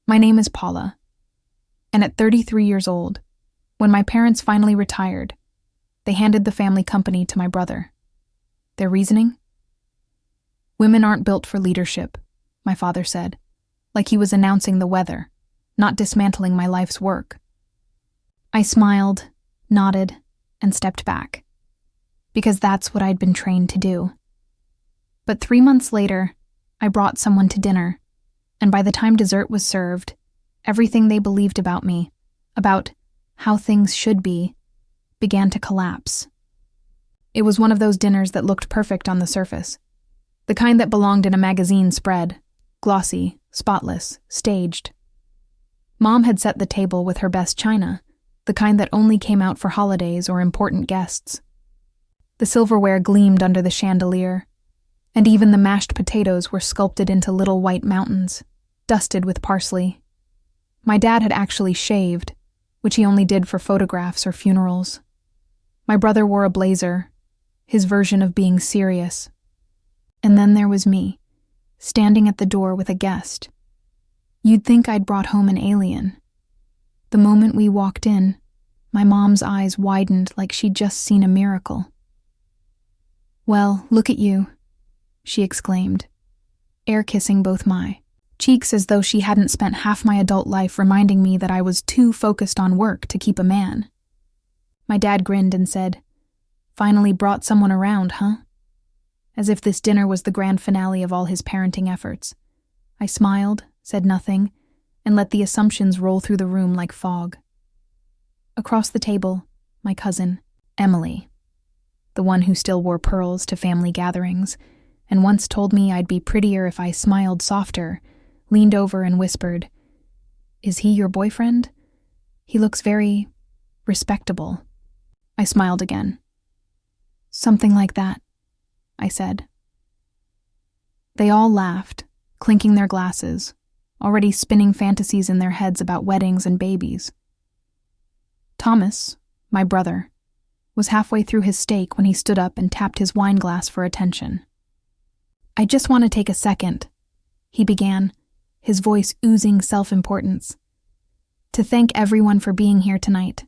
My name is Paula, and at 33 years old, when my parents finally retired, they handed the family company to my brother. Their reasoning? Women aren't built for leadership, my father said, like he was announcing the weather, not dismantling my life's work. I smiled, nodded, and stepped back, because that's what I'd been trained to do. But 3 months later, I brought someone to dinner, and by the time dessert was served, everything they believed about me, about how things should be, began to collapse. It was one of those dinners that looked perfect on the surface, the kind that belonged in a magazine spread, glossy, spotless, staged. Mom had set the table with her best china, the kind that only came out for holidays or important guests. The silverware gleamed under the chandelier, and even the mashed potatoes were sculpted into little white mountains, dusted with parsley. My dad had actually shaved, which he only did for photographs or funerals. My brother wore a blazer, his version of being serious. And then there was me, standing at the door with a guest. You'd think I'd brought home an alien. The moment we walked in, my mom's eyes widened like she'd just seen a miracle. "Well, look at you," she exclaimed, air-kissing both my cheeks as though she hadn't spent half my adult life reminding me that I was too focused on work to keep a man. My dad grinned and said, "Finally brought someone around, huh?" As if this dinner was the grand finale of all his parenting efforts. I smiled, said nothing, and let the assumptions roll through the room like fog. Across the table, my cousin, Emily, the one who still wore pearls to family gatherings, and once told me I'd be prettier if I smiled softer, leaned over and whispered, "Is he your boyfriend? He looks very respectable." I smiled again. "Something like that," I said. They all laughed, clinking their glasses, already spinning fantasies in their heads about weddings and babies. Thomas, my brother, was halfway through his steak when he stood up and tapped his wine glass for attention. "I just want to take a second," he began, his voice oozing self-importance, "to thank everyone for being here tonight.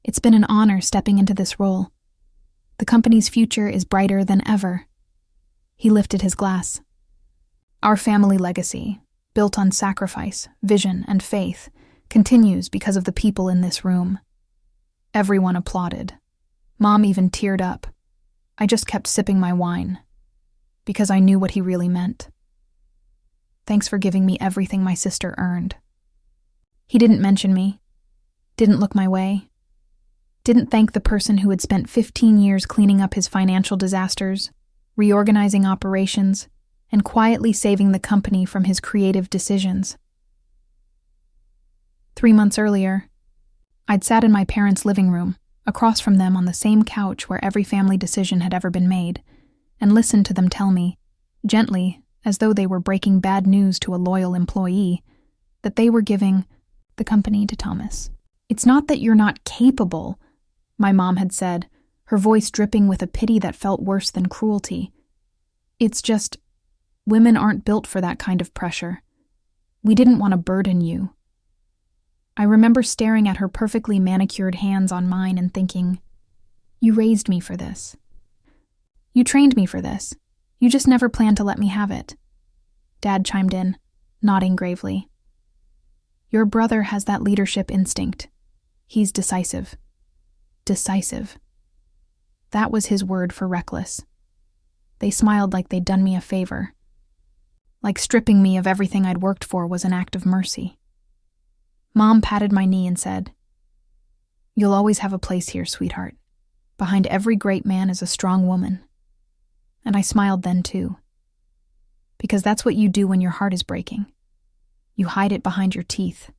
It's been an honor stepping into this role. The company's future is brighter than ever." He lifted his glass. "Our family legacy, built on sacrifice, vision, and faith, continues because of the people in this room." Everyone applauded. Mom even teared up. I just kept sipping my wine, because I knew what he really meant. "Thanks for giving me everything my sister earned." He didn't mention me, didn't look my way, didn't thank the person who had spent 15 years cleaning up his financial disasters, reorganizing operations, and quietly saving the company from his creative decisions. 3 months earlier, I'd sat in my parents' living room, across from them on the same couch where every family decision had ever been made, and listened to them tell me, gently, as though they were breaking bad news to a loyal employee, that they were giving the company to Thomas. "It's not that you're not capable," my mom had said, her voice dripping with a pity that felt worse than cruelty. "It's just, women aren't built for that kind of pressure. We didn't want to burden you." I remember staring at her perfectly manicured hands on mine and thinking, "You raised me for this. You trained me for this. You just never planned to let me have it." Dad chimed in, nodding gravely. "Your brother has that leadership instinct. He's decisive." Decisive. That was his word for reckless. They smiled like they'd done me a favor. Like stripping me of everything I'd worked for was an act of mercy. Mom patted my knee and said, "You'll always have a place here, sweetheart. Behind every great man is a strong woman." And I smiled then too. Because that's what you do when your heart is breaking. You hide it behind your teeth.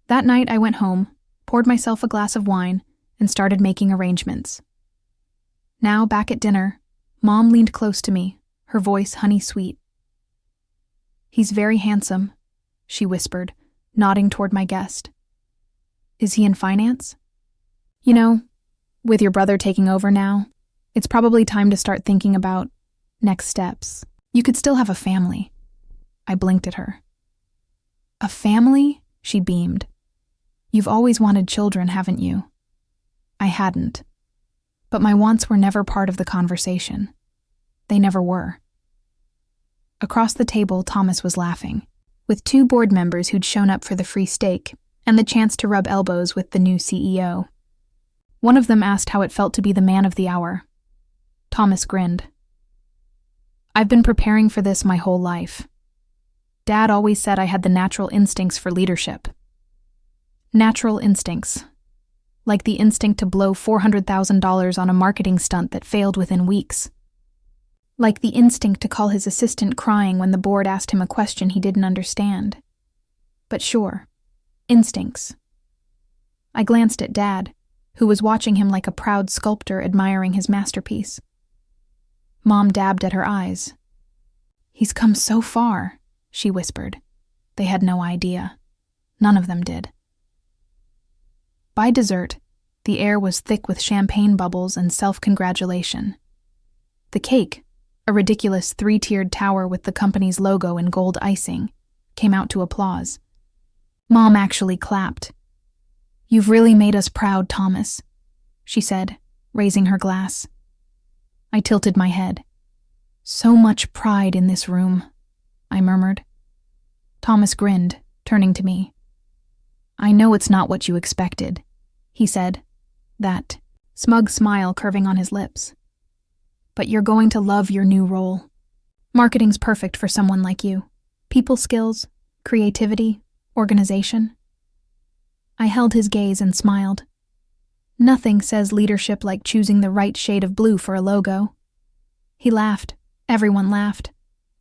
That night I went home, poured myself a glass of wine, and started making arrangements. Now, back at dinner, Mom leaned close to me, her voice honey-sweet. "He's very handsome," she whispered, nodding toward my guest. "Is he in finance? You know, with your brother taking over now, it's probably time to start thinking about next steps. You could still have a family." I blinked at her. A family? She beamed. You've always wanted children, haven't you? I hadn't. But my wants were never part of the conversation. They never were. Across the table, Thomas was laughing, with two board members who'd shown up for the free steak and the chance to rub elbows with the new CEO. One of them asked how it felt to be the man of the hour. Thomas grinned. I've been preparing for this my whole life. Dad always said I had the natural instincts for leadership. Natural instincts. Like the instinct to blow $400,000 on a marketing stunt that failed within weeks. Like the instinct to call his assistant crying when the board asked him a question he didn't understand. But sure, instincts. I glanced at Dad, who was watching him like a proud sculptor admiring his masterpiece. Mom dabbed at her eyes. He's come so far, she whispered. They had no idea. None of them did. By dessert, the air was thick with champagne bubbles and self-congratulation. The cake, a ridiculous 3-tiered tower with the company's logo in gold icing, came out to applause. Mom actually clapped. You've really made us proud, Thomas, she said, raising her glass. I tilted my head. So much pride in this room, I murmured. Thomas grinned, turning to me. I know it's not what you expected, he said, that smug smile curving on his lips. But you're going to love your new role. Marketing's perfect for someone like you. People skills, creativity, organization. I held his gaze and smiled. Nothing says leadership like choosing the right shade of blue for a logo. He laughed. Everyone laughed.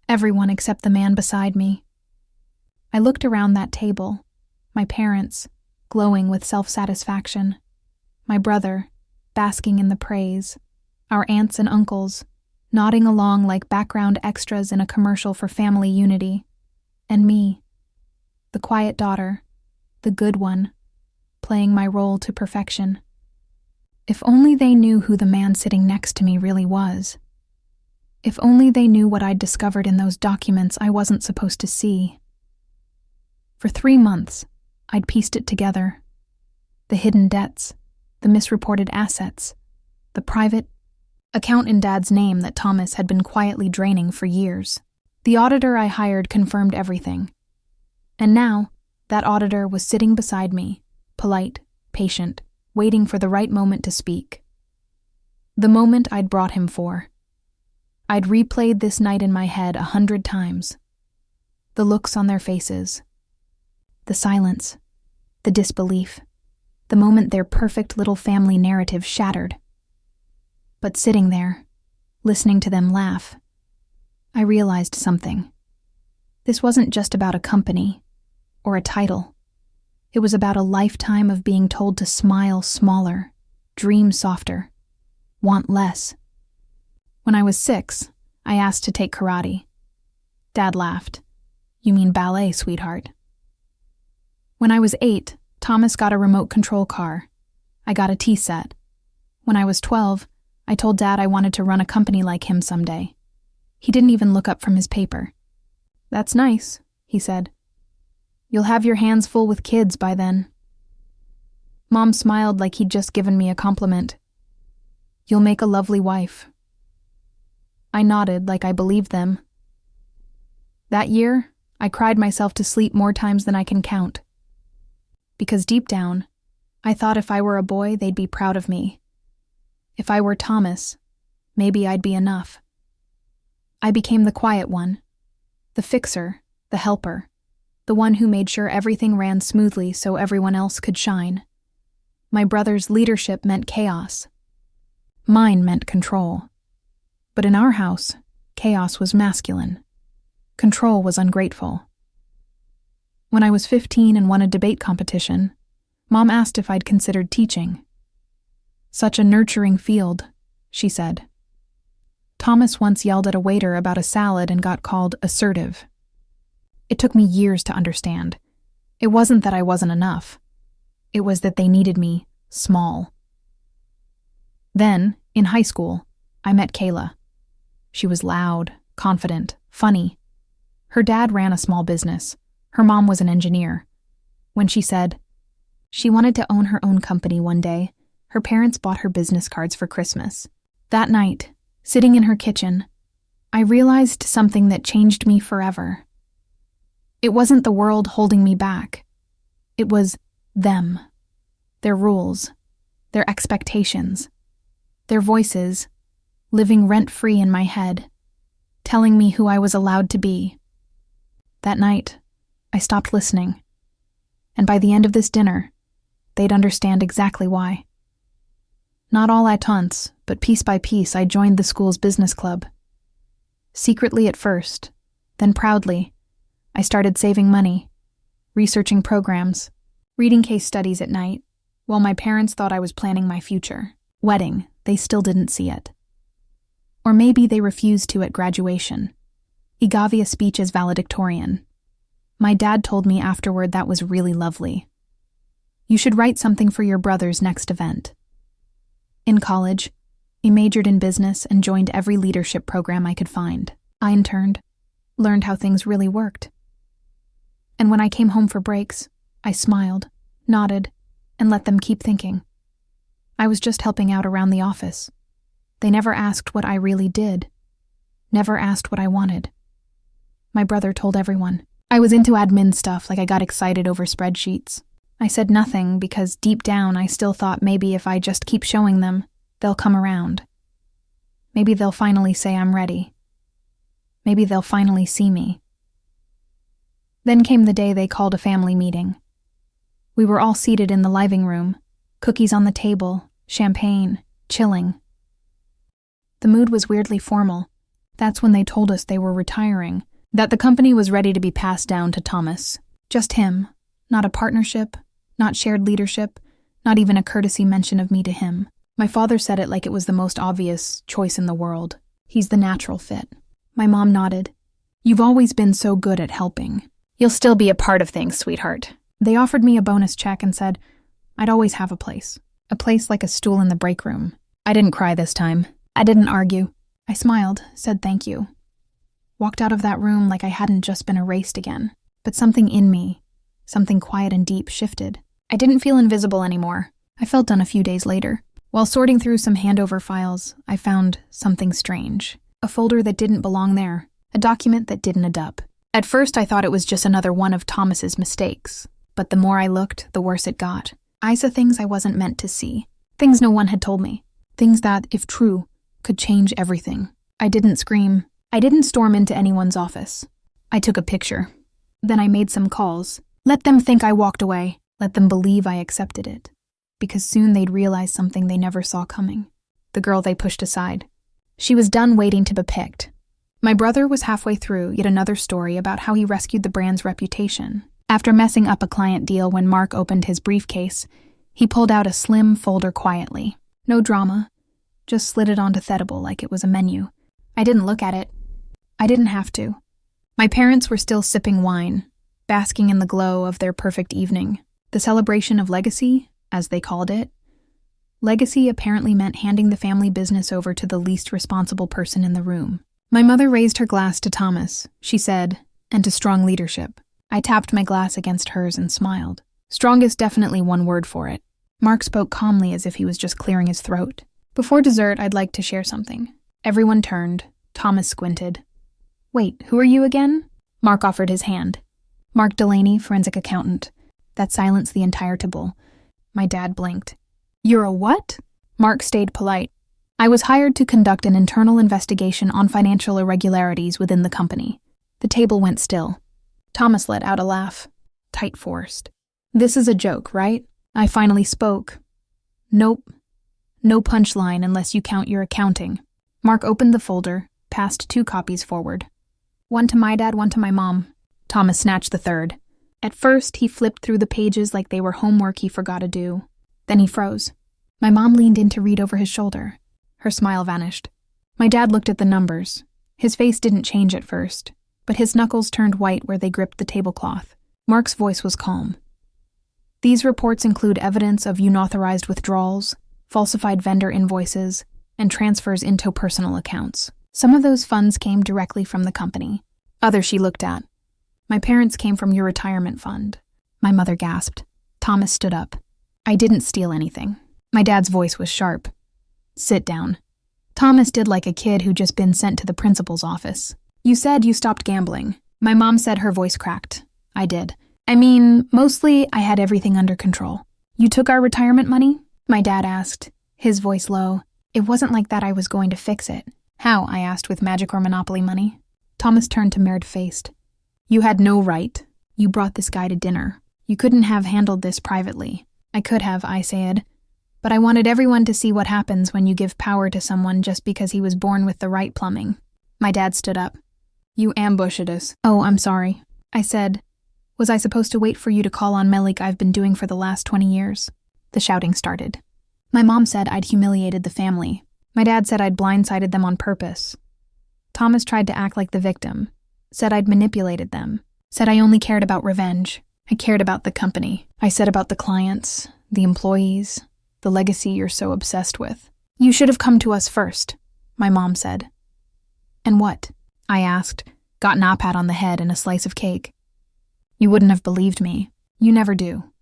Everyone except the man beside me. I looked around that table, my parents, glowing with self-satisfaction, my brother, basking in the praise, our aunts and uncles, nodding along like background extras in a commercial for family unity, and me, the quiet daughter, the good one, playing my role to perfection. If only they knew who the man sitting next to me really was. If only they knew what I'd discovered in those documents I wasn't supposed to see. For 3 months, I'd pieced it together. The hidden debts, the misreported assets, the private account in Dad's name that Thomas had been quietly draining for years. The auditor I hired confirmed everything. And now, that auditor was sitting beside me, polite, patient, waiting for the right moment to speak. The moment I'd brought him for. I'd replayed this night in my head 100 times. The looks on their faces. The silence. The disbelief. The moment their perfect little family narrative shattered. But sitting there, listening to them laugh, I realized something. This wasn't just about a company or a title. It was about a lifetime of being told to smile smaller, dream softer, want less. When I was 6, I asked to take karate. Dad laughed. You mean ballet, sweetheart. When I was 8, Thomas got a remote control car. I got a tea set. When I was 12, I told Dad I wanted to run a company like him someday. He didn't even look up from his paper. That's nice, he said. You'll have your hands full with kids by then. Mom smiled like he'd just given me a compliment. You'll make a lovely wife. I nodded like I believed them. That year, I cried myself to sleep more times than I can count. Because deep down, I thought if I were a boy, they'd be proud of me. If I were Thomas, maybe I'd be enough. I became the quiet one, the fixer, the helper, the one who made sure everything ran smoothly so everyone else could shine. My brother's leadership meant chaos. Mine meant control. But in our house, chaos was masculine. Control was ungrateful. When I was 15 and won a debate competition, Mom asked if I'd considered teaching. Such a nurturing field, she said. Thomas once yelled at a waiter about a salad and got called assertive. It took me years to understand. It wasn't that I wasn't enough. It was that they needed me small. Then, in high school, I met Kayla. She was loud, confident, funny. Her dad ran a small business. Her mom was an engineer. When she said she wanted to own her own company one day, her parents bought her business cards for Christmas. That night, sitting in her kitchen, I realized something that changed me forever. It wasn't the world holding me back. It was them, their rules, their expectations, their voices, living rent-free in my head, telling me who I was allowed to be. That night, I stopped listening, and by the end of this dinner, they'd understand exactly why. Not all at once, but piece by piece, I joined the school's business club. Secretly at first, then proudly, I started saving money, researching programs, reading case studies at night, while my parents thought I was planning my future wedding. They still didn't see it. Or maybe they refused to at graduation. He gave a speech as valedictorian. My dad told me afterward that was really lovely. You should write something for your brother's next event. In college, I majored in business and joined every leadership program I could find. I interned, learned how things really worked. And when I came home for breaks, I smiled, nodded, and let them keep thinking. I was just helping out around the office. They never asked what I really did, never asked what I wanted. My brother told everyone. I was into admin stuff, like I got excited over spreadsheets. I said nothing because deep down I still thought maybe if I just keep showing them, they'll come around. Maybe they'll finally say I'm ready. Maybe they'll finally see me. Then came the day they called a family meeting. We were all seated in the living room, cookies on the table, champagne, chilling. The mood was weirdly formal. That's when they told us they were retiring, that the company was ready to be passed down to Thomas. Just him, not a partnership, not shared leadership, not even a courtesy mention of me to him. My father said it like it was the most obvious choice in the world. He's the natural fit. My mom nodded. You've always been so good at helping. You'll still be a part of things, sweetheart. They offered me a bonus check and said I'd always have a place like a stool in the break room. I didn't cry this time. I didn't argue. I smiled, said thank you. Walked out of that room like I hadn't just been erased again. But something in me, something quiet and deep, shifted. I didn't feel invisible anymore. I felt done a few days later. While sorting through some handover files, I found something strange. A folder that didn't belong there. A document that didn't add up. At first I thought it was just another one of Thomas's mistakes. But the more I looked, the worse it got. I saw things I wasn't meant to see. Things no one had told me. Things that, if true, could change everything. I didn't scream. I didn't storm into anyone's office. I took a picture. Then I made some calls. Let them think I walked away. Let them believe I accepted it. Because soon they'd realize something they never saw coming. The girl they pushed aside. She was done waiting to be picked. My brother was halfway through yet another story about how he rescued the brand's reputation. After messing up a client deal when Mark opened his briefcase, he pulled out a slim folder quietly. No drama, just slid it onto Thedable like it was a menu. I didn't look at it. I didn't have to. My parents were still sipping wine, basking in the glow of their perfect evening. The celebration of legacy, as they called it. Legacy apparently meant handing the family business over to the least responsible person in the room. My mother raised her glass to Thomas, she said, and to strong leadership. I tapped my glass against hers and smiled. Strong is definitely one word for it. Mark spoke calmly as if he was just clearing his throat. Before dessert, I'd like to share something. Everyone turned. Thomas squinted. Wait, who are you again? Mark offered his hand. Mark Delaney, forensic accountant. That silenced the entire table. My dad blinked. You're a what? Mark stayed polite. I was hired to conduct an internal investigation on financial irregularities within the company. The table went still. Thomas let out a laugh. Tight forced. This is a joke, right? I finally spoke. Nope. No punchline unless you count your accounting. Mark opened the folder, passed 2 copies forward. One to my dad, one to my mom. Thomas snatched the third. At first, he flipped through the pages like they were homework he forgot to do. Then he froze. My mom leaned in to read over his shoulder. Her smile vanished. My dad looked at the numbers. His face didn't change at first, but his knuckles turned white where they gripped the tablecloth. Mark's voice was calm. These reports include evidence of unauthorized withdrawals, falsified vendor invoices, and transfers into personal accounts. Some of those funds came directly from the company. Others she looked at. My parents came from your retirement fund. My mother gasped. Thomas stood up. I didn't steal anything. My dad's voice was sharp. Sit down. Thomas did like a kid who'd just been sent to the principal's office. You said you stopped gambling. My mom said, her voice cracked. I did. I mean, mostly I had everything under control. You took our retirement money? My dad asked, his voice low. It wasn't like that I was going to fix it. How? I asked, with magic or Monopoly money. Thomas turned to Merd-faced. You had no right. You brought this guy to dinner. You couldn't have handled this privately. I could have, I said. But I wanted everyone to see what happens when you give power to someone just because he was born with the right plumbing. My dad stood up. You ambushed us. Oh, I'm sorry. I said. Was I supposed to wait for you to call on me like I've been doing for the last 20 years? The shouting started. My mom said I'd humiliated the family. My dad said I'd blindsided them on purpose. Thomas tried to act like the victim. Said I'd manipulated them. Said I only cared about revenge. I cared about the company. I said about the clients, the employees, the legacy you're so obsessed with. You should have come to us first, my mom said. And what? I asked, got an pat on the head and a slice of cake. You wouldn't have believed me. You never do.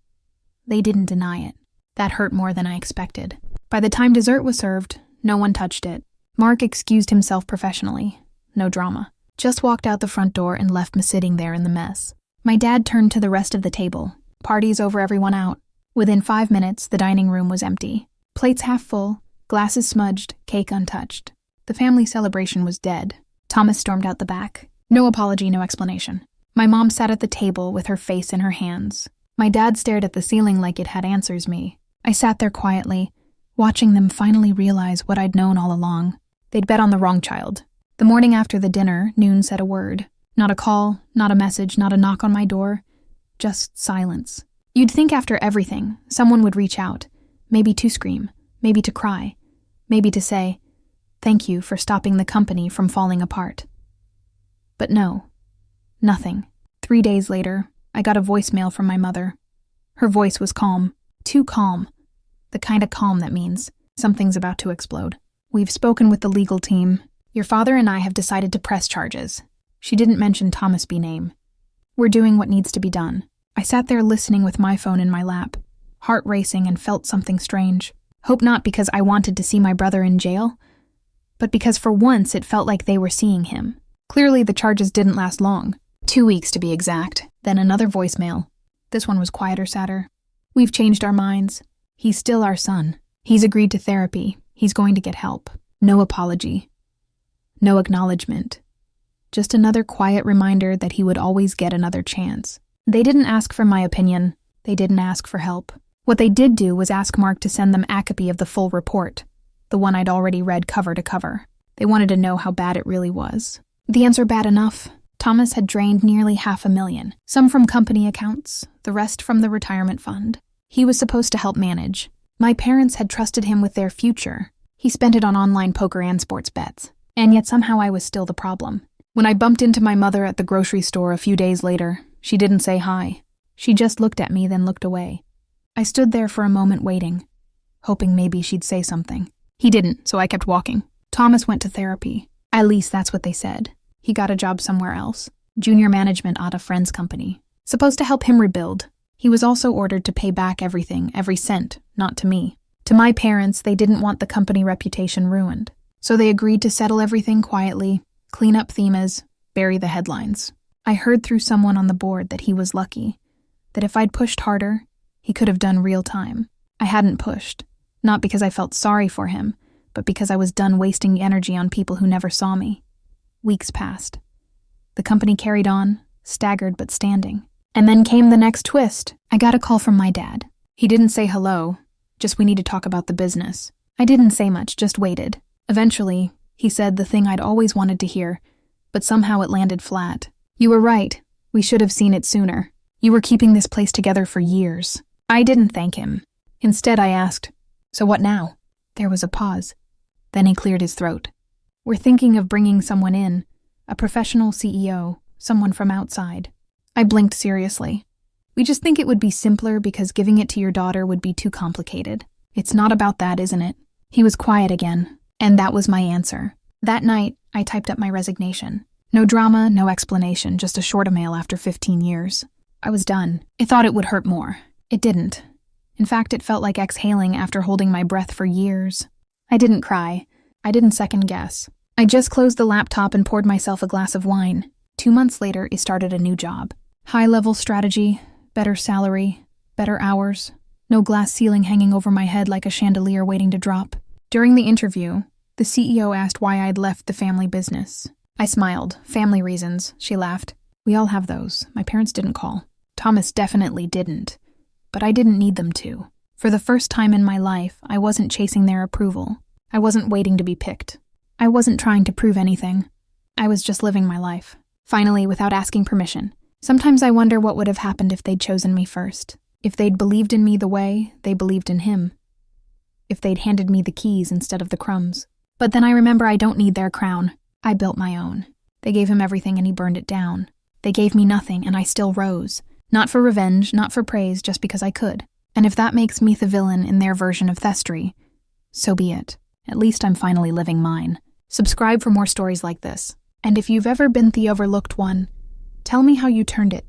They didn't deny it. That hurt more than I expected. By the time dessert was served, no one touched it. Mark excused himself professionally. No drama. Just walked out the front door and left me sitting there in the mess. My dad turned to the rest of the table. Party's over, everyone out. Within 5 minutes, the dining room was empty. Plates half full, glasses smudged, cake untouched. The family celebration was dead. Thomas stormed out the back. No apology, no explanation. My mom sat at the table with her face in her hands. My dad stared at the ceiling like it had answers me. I sat there quietly, watching them finally realize what I'd known all along. They'd bet on the wrong child. The morning after the dinner, Noon said a word. Not a call, not a message, not a knock on my door. Just silence. You'd think after everything, someone would reach out. Maybe to scream, maybe to cry, maybe to say, thank you for stopping the company from falling apart. But no, nothing. 3 days later, I got a voicemail from my mother. Her voice was calm, too calm. The kind of calm that means something's about to explode. We've spoken with the legal team. Your father and I have decided to press charges. She didn't mention Thomas B. name. We're doing what needs to be done. I sat there listening with my phone in my lap, heart racing, and felt something strange. Hope not because I wanted to see my brother in jail, but because for once it felt like they were seeing him. Clearly the charges didn't last long. 2 weeks to be exact. Then another voicemail. This one was quieter, sadder. We've changed our minds. He's still our son. He's agreed to therapy. He's going to get help. No apology. No acknowledgement. Just another quiet reminder that he would always get another chance. They didn't ask for my opinion. They didn't ask for help. What they did do was ask Mark to send them a copy of the full report, the one I'd already read cover to cover. They wanted to know how bad it really was. The answer bad enough. Thomas had drained nearly $500,000, some from company accounts, the rest from the retirement fund. He was supposed to help manage. My parents had trusted him with their future. He spent it on online poker and sports bets. And yet somehow I was still the problem. When I bumped into my mother at the grocery store a few days later, she didn't say hi. She just looked at me, then looked away. I stood there for a moment waiting, hoping maybe she'd say something. He didn't, so I kept walking. Thomas went to therapy. At least that's what they said. He got a job somewhere else. Junior management at a friend's company. Supposed to help him rebuild. He was also ordered to pay back everything, every cent, not to me. To my parents, they didn't want the company reputation ruined. So they agreed to settle everything quietly, clean up themas, bury the headlines. I heard through someone on the board that he was lucky, that if I'd pushed harder, he could have done real time. I hadn't pushed, not because I felt sorry for him, but because I was done wasting energy on people who never saw me. Weeks passed. The company carried on, staggered but standing. And then came the next twist. I got a call from my dad. He didn't say hello, just we need to talk about the business. I didn't say much, just waited. Eventually, he said the thing I'd always wanted to hear, but somehow it landed flat. You were right. We should have seen it sooner. You were keeping this place together for years. I didn't thank him. Instead, I asked, so what now? There was a pause. Then he cleared his throat. We're thinking of bringing someone in, a professional CEO, someone from outside. I blinked seriously. We just think it would be simpler because giving it to your daughter would be too complicated. It's not about that, isn't it? He was quiet again, and that was my answer. That night, I typed up my resignation. No drama, no explanation, just a short email after 15 years. I was done. I thought it would hurt more. It didn't. In fact, it felt like exhaling after holding my breath for years. I didn't cry. I didn't second guess. I just closed the laptop and poured myself a glass of wine. 2 months later, I started a new job. High-level strategy, better salary, better hours, no glass ceiling hanging over my head like a chandelier waiting to drop. During the interview, the CEO asked why I'd left the family business. I smiled. Family reasons, she laughed. We all have those. My parents didn't call. Thomas definitely didn't. But I didn't need them to. For the first time in my life, I wasn't chasing their approval. I wasn't waiting to be picked. I wasn't trying to prove anything. I was just living my life. Finally, without asking permission. Sometimes I wonder what would have happened if they'd chosen me first. If they'd believed in me the way they believed in him. If they'd handed me the keys instead of the crumbs. But then I remember I don't need their crown. I built my own. They gave him everything and he burned it down. They gave me nothing and I still rose. Not for revenge, not for praise, just because I could. And if that makes me the villain in their version of Thestry, so be it. At least I'm finally living mine. Subscribe for more stories like this. And if you've ever been the overlooked one, tell me how you turned it.